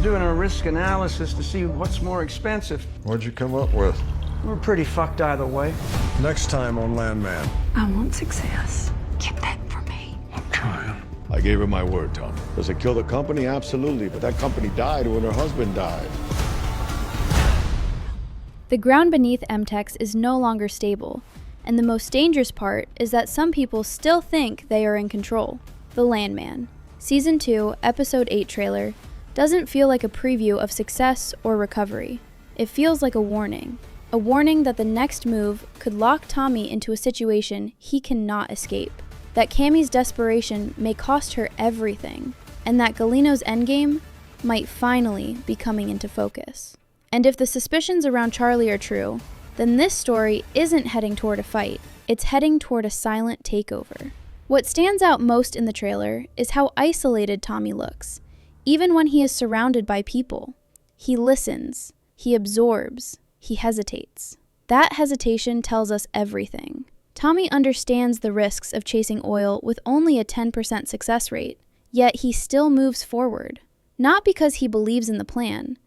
doing a risk analysis to see what's more expensive. What'd you come up with? We're pretty fucked either way. Next time on Landman. I want success. Keep that for me. I'm trying. I gave her my word, Tom. Does it kill the company? Absolutely. But that company died when her husband died. The ground beneath M-Tex is no longer stable, and the most dangerous part is that some people still think they are in control. The Landman. Season 2, Episode 8 trailer doesn't feel like a preview of success or recovery. It feels like a warning. A warning that the next move could lock Tommy into a situation he cannot escape. That Cammy's desperation may cost her everything, and that Galino's endgame might finally be coming into focus. And if the suspicions around Charlie are true, then this story isn't heading toward a fight, it's heading toward a silent takeover. What stands out most in the trailer is how isolated Tommy looks, even when he is surrounded by people. He listens, he absorbs, he hesitates. That hesitation tells us everything. Tommy understands the risks of chasing oil with only a 10% success rate, yet he still moves forward. Not because he believes in the plan,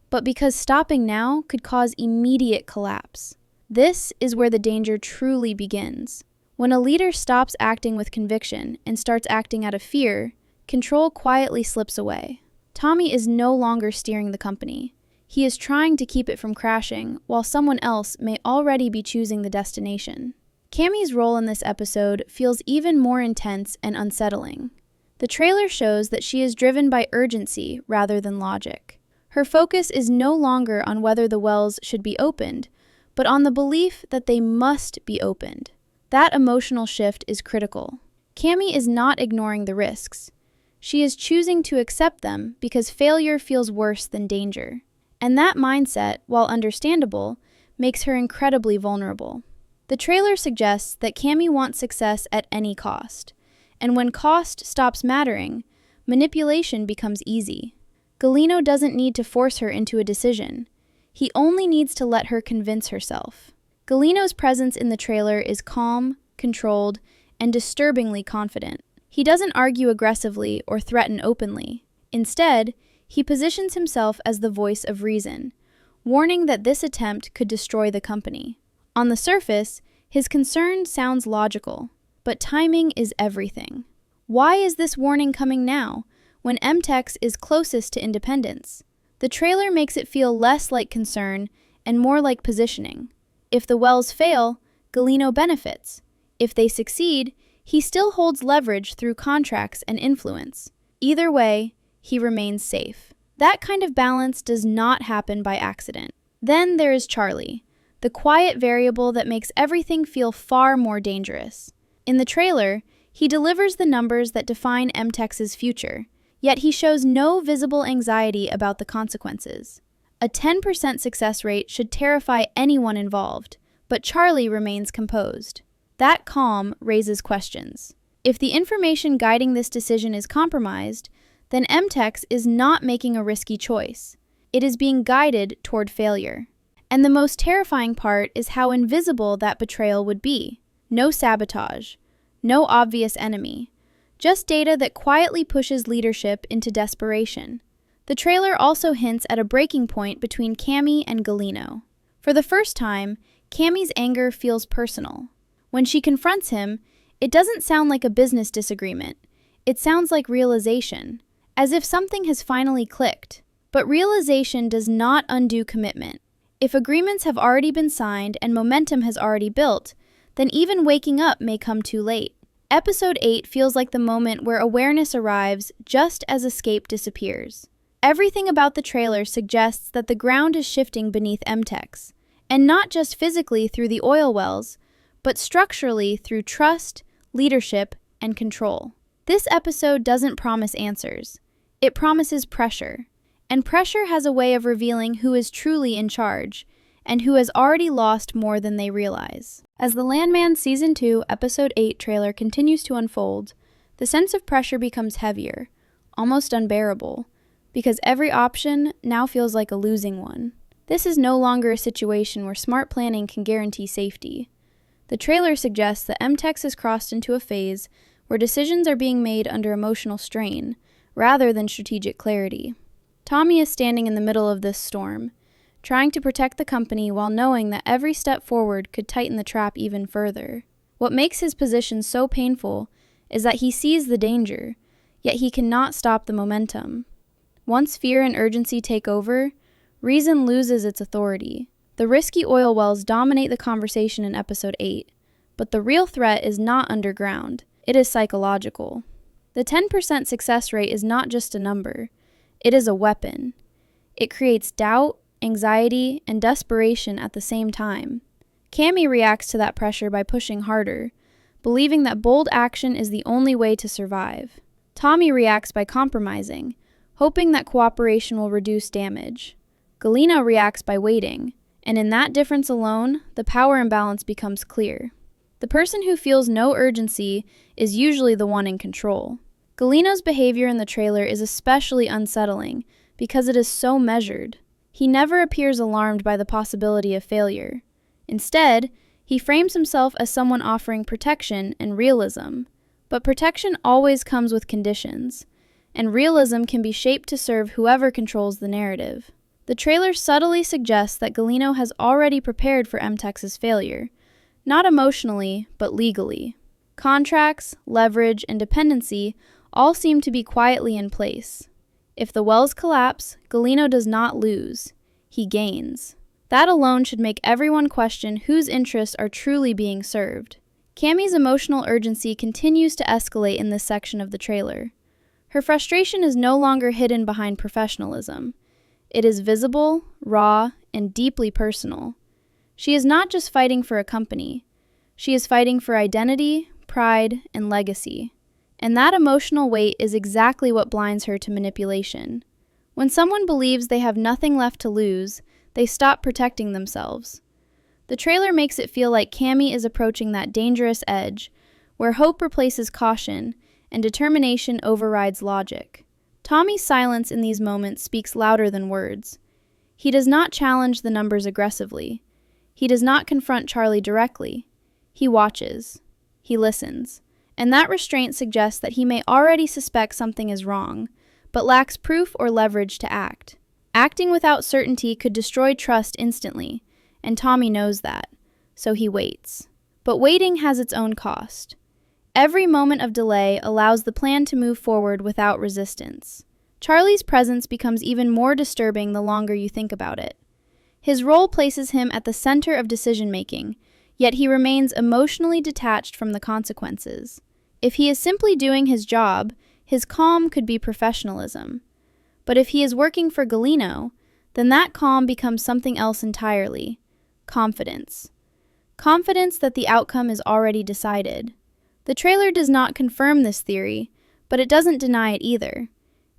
but because stopping now could cause immediate collapse. This is where the danger truly begins. When a leader stops acting with conviction and starts acting out of fear, control quietly slips away. Tommy is no longer steering the company. He is trying to keep it from crashing, while someone else may already be choosing the destination. Cammy's role in this episode feels even more intense and unsettling. The trailer shows that she is driven by urgency rather than logic. Her focus is no longer on whether the wells should be opened, but on the belief that they must be opened. That emotional shift is critical. Cammy is not ignoring the risks. She is choosing to accept them because failure feels worse than danger. And that mindset, while understandable, makes her incredibly vulnerable. The trailer suggests that Cammy wants success at any cost. And when cost stops mattering, manipulation becomes easy. Galino doesn't need to force her into a decision. He only needs to let her convince herself. Galino's presence in the trailer is calm, controlled, and disturbingly confident. He doesn't argue aggressively or threaten openly. Instead, he positions himself as the voice of reason, warning that this attempt could destroy the company. On the surface, his concern sounds logical, but timing is everything. Why is this warning coming now, when M-Tex is closest to independence? The trailer makes it feel less like concern and more like positioning. If the wells fail, Galino benefits. If they succeed, he still holds leverage through contracts and influence. Either way, he remains safe. That kind of balance does not happen by accident. Then there is Charlie, the quiet variable that makes everything feel far more dangerous. In the trailer, he delivers the numbers that define M-Tex's future, yet he shows no visible anxiety about the consequences. A 10% success rate should terrify anyone involved, but Charlie remains composed. That calm raises questions. If the information guiding this decision is compromised, then M-Tex is not making a risky choice. It is being guided toward failure. And the most terrifying part is how invisible that betrayal would be. No sabotage, no obvious enemy, just data that quietly pushes leadership into desperation. The trailer also hints at a breaking point between Cammy and Galino. For the first time, Cammy's anger feels personal. When she confronts him, it doesn't sound like a business disagreement. It sounds like realization, as if something has finally clicked. But realization does not undo commitment. If agreements have already been signed and momentum has already built, then even waking up may come too late. Episode 8 feels like the moment where awareness arrives just as escape disappears. Everything about the trailer suggests that the ground is shifting beneath M-Tex, and not just physically through the oil wells, but structurally through trust, leadership, and control. This episode doesn't promise answers. It promises pressure. And pressure has a way of revealing who is truly in charge, and who has already lost more than they realize. As the Landman Season 2, Episode 8 trailer continues to unfold, the sense of pressure becomes heavier, almost unbearable, because every option now feels like a losing one. This is no longer a situation where smart planning can guarantee safety. The trailer suggests that M-Tex has crossed into a phase where decisions are being made under emotional strain, rather than strategic clarity. Tommy is standing in the middle of this storm, trying to protect the company while knowing that every step forward could tighten the trap even further. What makes his position so painful is that he sees the danger, yet he cannot stop the momentum. Once fear and urgency take over, reason loses its authority. The risky oil wells dominate the conversation in episode 8, but the real threat is not underground, it is psychological. The 10% success rate is not just a number, it is a weapon. It creates doubt, anxiety, and desperation at the same time. Cammy reacts to that pressure by pushing harder, believing that bold action is the only way to survive. Tommy reacts by compromising, hoping that cooperation will reduce damage. Galino reacts by waiting, and in that difference alone, the power imbalance becomes clear. The person who feels no urgency is usually the one in control. Galino's behavior in the trailer is especially unsettling because it is so measured. He never appears alarmed by the possibility of failure. Instead, he frames himself as someone offering protection and realism. But protection always comes with conditions, and realism can be shaped to serve whoever controls the narrative. The trailer subtly suggests that Galino has already prepared for M-Tex's failure, not emotionally, but legally. Contracts, leverage, and dependency all seem to be quietly in place. If the wells collapse, Galino does not lose, he gains. That alone should make everyone question whose interests are truly being served. Cammy's emotional urgency continues to escalate in this section of the trailer. Her frustration is no longer hidden behind professionalism. It is visible, raw, and deeply personal. She is not just fighting for a company. She is fighting for identity, pride, and legacy. And that emotional weight is exactly what blinds her to manipulation. When someone believes they have nothing left to lose, they stop protecting themselves. The trailer makes it feel like Cammy is approaching that dangerous edge, where hope replaces caution and determination overrides logic. Tommy's silence in these moments speaks louder than words. He does not challenge the numbers aggressively. He does not confront Charlie directly. He watches. He listens. And that restraint suggests that he may already suspect something is wrong, but lacks proof or leverage to act. Acting without certainty could destroy trust instantly, and Tommy knows that, so he waits. But waiting has its own cost. Every moment of delay allows the plan to move forward without resistance. Charlie's presence becomes even more disturbing the longer you think about it. His role places him at the center of decision-making, yet he remains emotionally detached from the consequences. If he is simply doing his job, his calm could be professionalism. But if he is working for Galino, then that calm becomes something else entirely. Confidence. Confidence that the outcome is already decided. The trailer does not confirm this theory, but it doesn't deny it either.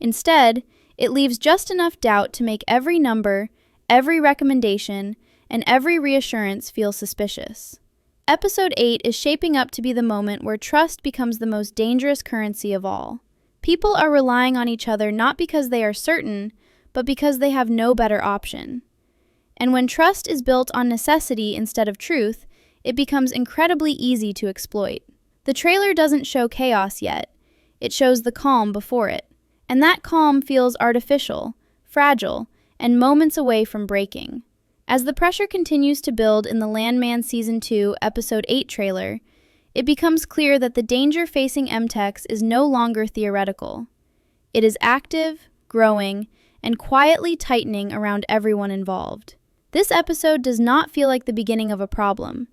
Instead, it leaves just enough doubt to make every number, every recommendation, and every reassurance feel suspicious. Episode 8 is shaping up to be the moment where trust becomes the most dangerous currency of all. People are relying on each other not because they are certain, but because they have no better option. And when trust is built on necessity instead of truth, it becomes incredibly easy to exploit. The trailer doesn't show chaos yet. It shows the calm before it. And that calm feels artificial, fragile, and moments away from breaking. As the pressure continues to build in the Landman Season 2, Episode 8 trailer, it becomes clear that the danger facing M-Tex is no longer theoretical. It is active, growing, and quietly tightening around everyone involved. This episode does not feel like the beginning of a problem.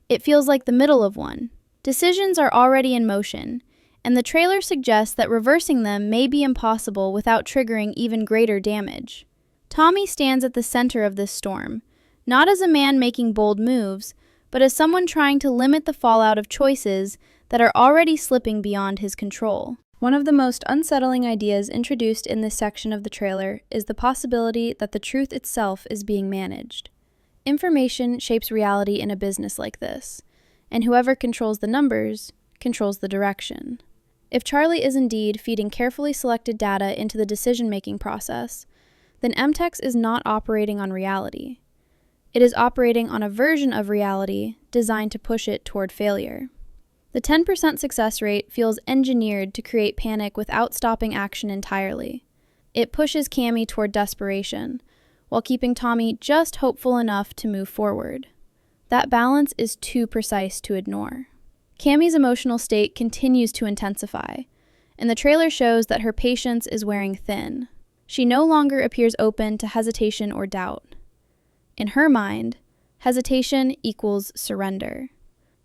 It feels like the middle of one. Decisions are already in motion, and the trailer suggests that reversing them may be impossible without triggering even greater damage. Tommy stands at the center of this storm, not as a man making bold moves, but as someone trying to limit the fallout of choices that are already slipping beyond his control. One of the most unsettling ideas introduced in this section of the trailer is the possibility that the truth itself is being managed. Information shapes reality in a business like this, and whoever controls the numbers controls the direction. If Charlie is indeed feeding carefully selected data into the decision-making process, then M-Tex is not operating on reality. It is operating on a version of reality designed to push it toward failure. The 10% success rate feels engineered to create panic without stopping action entirely. It pushes Cammy toward desperation, while keeping Tommy just hopeful enough to move forward. That balance is too precise to ignore. Cammy's emotional state continues to intensify, and the trailer shows that her patience is wearing thin. She no longer appears open to hesitation or doubt. In her mind, hesitation equals surrender.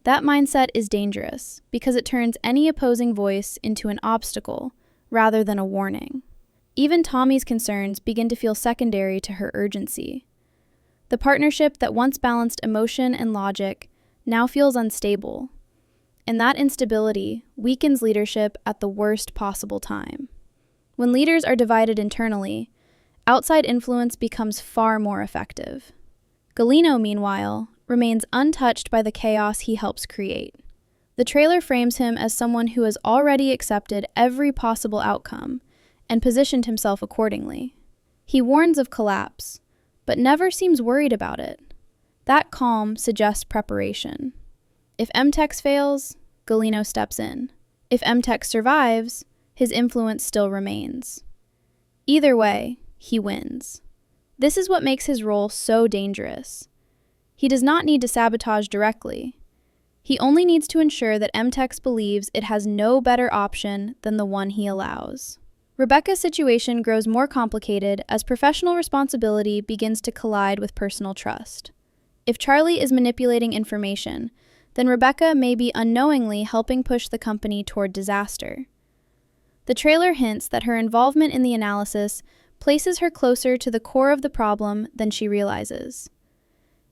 That mindset is dangerous because it turns any opposing voice into an obstacle rather than a warning. Even Tommy's concerns begin to feel secondary to her urgency. The partnership that once balanced emotion and logic now feels unstable, and that instability weakens leadership at the worst possible time. When leaders are divided internally, outside influence becomes far more effective. Galino, meanwhile, remains untouched by the chaos he helps create. The trailer frames him as someone who has already accepted every possible outcome and positioned himself accordingly. He warns of collapse, but never seems worried about it. That calm suggests preparation. If M-Tex fails, Galino steps in. If M-Tex survives, his influence still remains. Either way, he wins. This is what makes his role so dangerous. He does not need to sabotage directly. He only needs to ensure that M-Tex believes it has no better option than the one he allows. Rebecca's situation grows more complicated as professional responsibility begins to collide with personal trust. If Charlie is manipulating information, then Rebecca may be unknowingly helping push the company toward disaster. The trailer hints that her involvement in the analysis places her closer to the core of the problem than she realizes.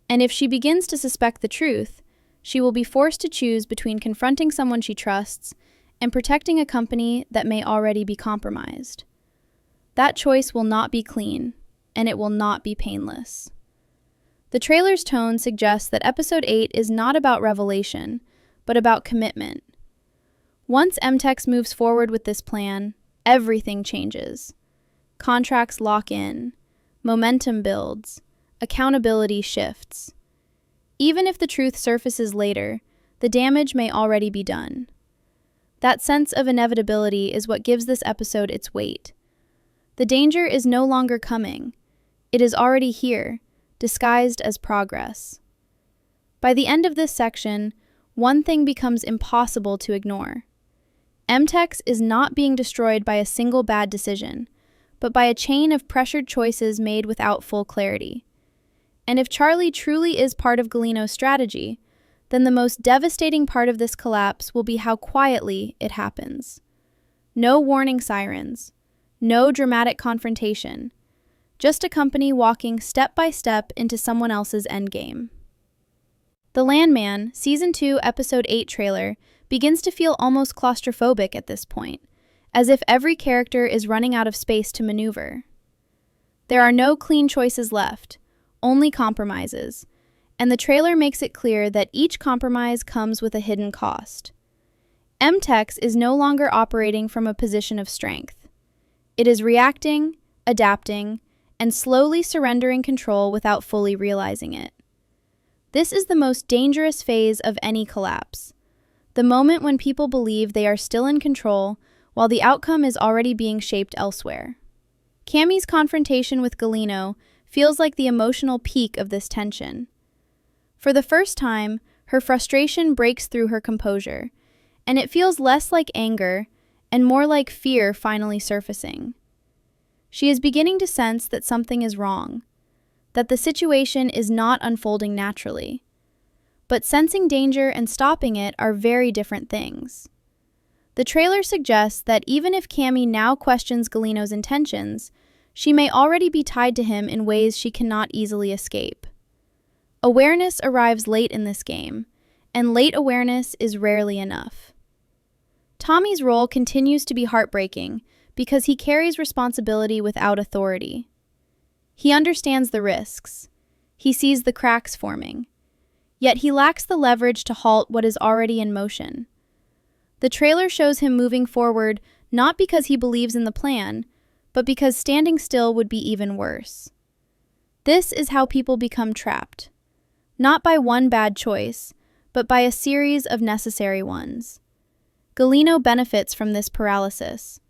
And if she begins to suspect the truth, she will be forced to choose between confronting someone she trusts and protecting a company that may already be compromised. That choice will not be clean, and it will not be painless. The trailer's tone suggests that Episode 8 is not about revelation, but about commitment. Once M-Tex moves forward with this plan, everything changes. Contracts lock in, momentum builds, accountability shifts. Even if the truth surfaces later, the damage may already be done. That sense of inevitability is what gives this episode its weight. The danger is no longer coming. It is already here, disguised as progress. By the end of this section, one thing becomes impossible to ignore. M-Tex is not being destroyed by a single bad decision, but by a chain of pressured choices made without full clarity. And if Charlie truly is part of Galino's strategy, then the most devastating part of this collapse will be how quietly it happens. No warning sirens, no dramatic confrontation, just a company walking step by step into someone else's endgame. The Landman, Season 2, Episode 8 trailer begins to feel almost claustrophobic at this point, as if every character is running out of space to maneuver. There are no clean choices left, only compromises, and the trailer makes it clear that each compromise comes with a hidden cost. M-Tex is no longer operating from a position of strength. It is reacting, adapting, and slowly surrendering control without fully realizing it. This is the most dangerous phase of any collapse, the moment when people believe they are still in control while the outcome is already being shaped elsewhere. Cammy's confrontation with Galino feels like the emotional peak of this tension. For the first time, her frustration breaks through her composure, and it feels less like anger and more like fear finally surfacing. She is beginning to sense that something is wrong, that the situation is not unfolding naturally. But sensing danger and stopping it are very different things. The trailer suggests that even if Cammy now questions Galino's intentions, she may already be tied to him in ways she cannot easily escape. Awareness arrives late in this game, and late awareness is rarely enough. Tommy's role continues to be heartbreaking because he carries responsibility without authority. He understands the risks. He sees the cracks forming. Yet he lacks the leverage to halt what is already in motion. The trailer shows him moving forward not because he believes in the plan, but because standing still would be even worse. This is how people become trapped. Not by one bad choice, but by a series of necessary ones. Galino benefits from this paralysis.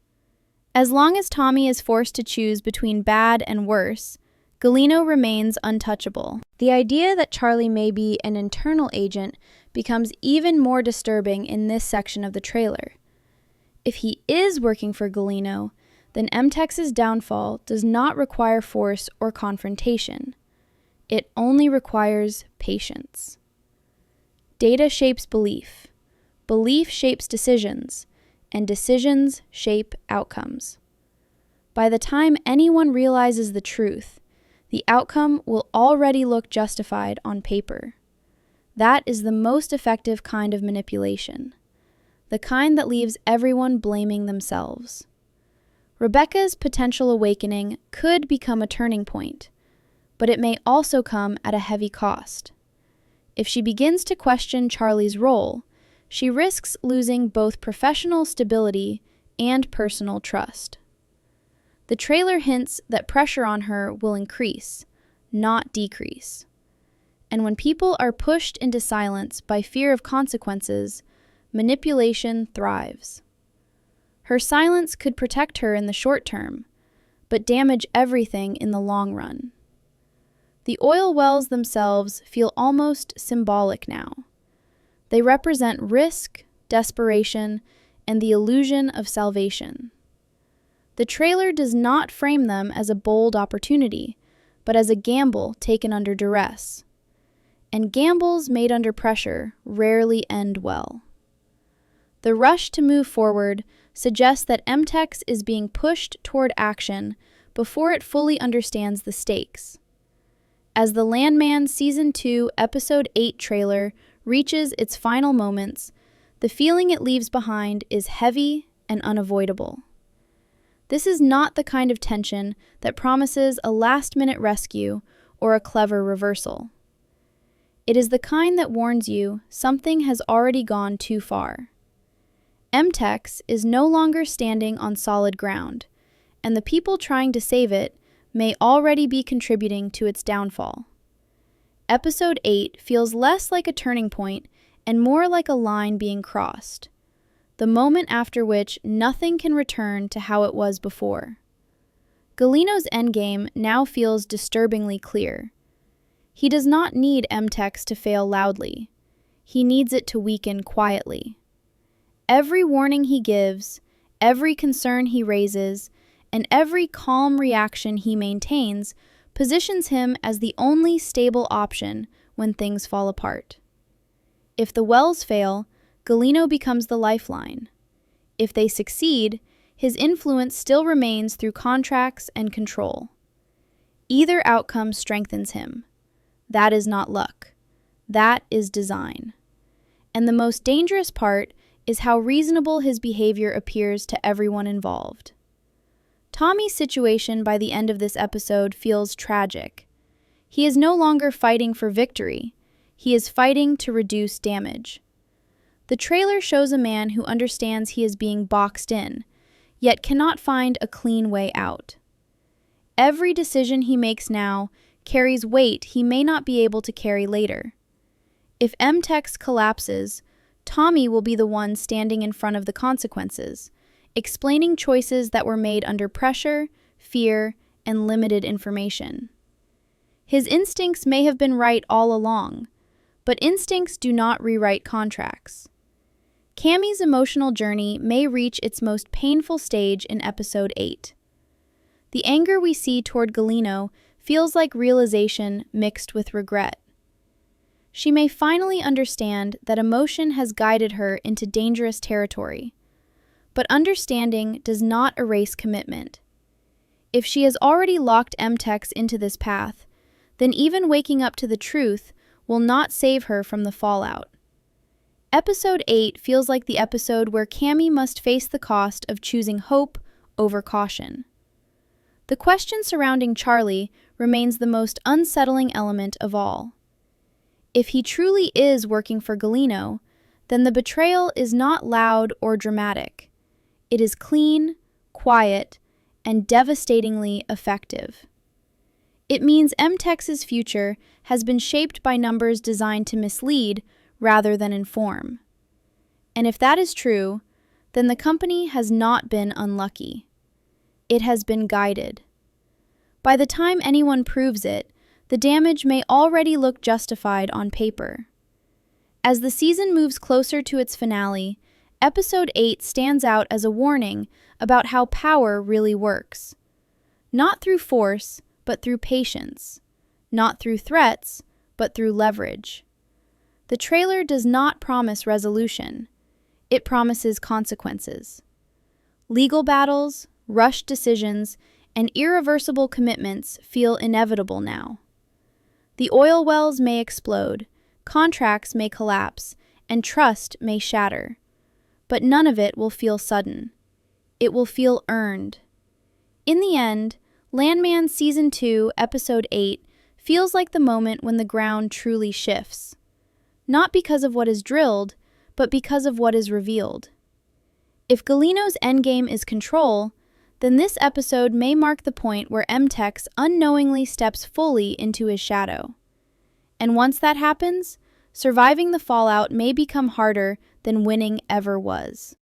As long as Tommy is forced to choose between bad and worse, Galino remains untouchable. The idea that Charlie may be an internal agent becomes even more disturbing in this section of the trailer. If he is working for Galino, then M-Tex's downfall does not require force or confrontation. It only requires patience. Data shapes belief. Belief shapes decisions, and decisions shape outcomes. By the time anyone realizes the truth, the outcome will already look justified on paper. That is the most effective kind of manipulation, the kind that leaves everyone blaming themselves. Rebecca's potential awakening could become a turning point, but it may also come at a heavy cost. If she begins to question Charlie's role, she risks losing both professional stability and personal trust. The trailer hints that pressure on her will increase, not decrease. And when people are pushed into silence by fear of consequences, manipulation thrives. Her silence could protect her in the short term, but damage everything in the long run. The oil wells themselves feel almost symbolic now. They represent risk, desperation, and the illusion of salvation. The trailer does not frame them as a bold opportunity, but as a gamble taken under duress. And gambles made under pressure rarely end well. The rush to move forward suggests that M-Tex is being pushed toward action before it fully understands the stakes. As the Landman Season 2, Episode 8 trailer reaches its final moments, the feeling it leaves behind is heavy and unavoidable. This is not the kind of tension that promises a last-minute rescue or a clever reversal. It is the kind that warns you something has already gone too far. M-Tex is no longer standing on solid ground, and the people trying to save it may already be contributing to its downfall. Episode 8 feels less like a turning point and more like a line being crossed, the moment after which nothing can return to how it was before. Galino's endgame now feels disturbingly clear. He does not need M-Tex to fail loudly. He needs it to weaken quietly. Every warning he gives, every concern he raises, and every calm reaction he maintains positions him as the only stable option when things fall apart. If the wells fail, Galino becomes the lifeline. If they succeed, his influence still remains through contracts and control. Either outcome strengthens him. That is not luck. That is design. And the most dangerous part is how reasonable his behavior appears to everyone involved. Tommy's situation by the end of this episode feels tragic. He is no longer fighting for victory. He is fighting to reduce damage. The trailer shows a man who understands he is being boxed in, yet cannot find a clean way out. Every decision he makes now carries weight he may not be able to carry later. If M-Tex collapses, Tommy will be the one standing in front of the consequences, explaining choices that were made under pressure, fear, and limited information. His instincts may have been right all along, but instincts do not rewrite contracts. Cammy's emotional journey may reach its most painful stage in Episode 8. The anger we see toward Galino feels like realization mixed with regret. She may finally understand that emotion has guided her into dangerous territory, but understanding does not erase commitment. If she has already locked M-Tex into this path, then even waking up to the truth will not save her from the fallout. Episode 8 feels like the episode where Cammy must face the cost of choosing hope over caution. The question surrounding Charlie remains the most unsettling element of all. If he truly is working for Galino, then the betrayal is not loud or dramatic. It is clean, quiet, and devastatingly effective. It means M-Tex's future has been shaped by numbers designed to mislead rather than inform. And if that is true, then the company has not been unlucky. It has been guided. By the time anyone proves it, the damage may already look justified on paper. As the season moves closer to its finale, Episode 8 stands out as a warning about how power really works. Not through force, but through patience. Not through threats, but through leverage. The trailer does not promise resolution. It promises consequences. Legal battles, rushed decisions, and irreversible commitments feel inevitable now. The oil wells may explode, contracts may collapse, and trust may shatter. But none of it will feel sudden. It will feel earned. In the end, Landman Season 2, Episode 8 feels like the moment when the ground truly shifts. Not because of what is drilled, but because of what is revealed. If Galino's endgame is control, then this episode may mark the point where M-Tex unknowingly steps fully into his shadow. And once that happens, surviving the fallout may become harder than winning ever was.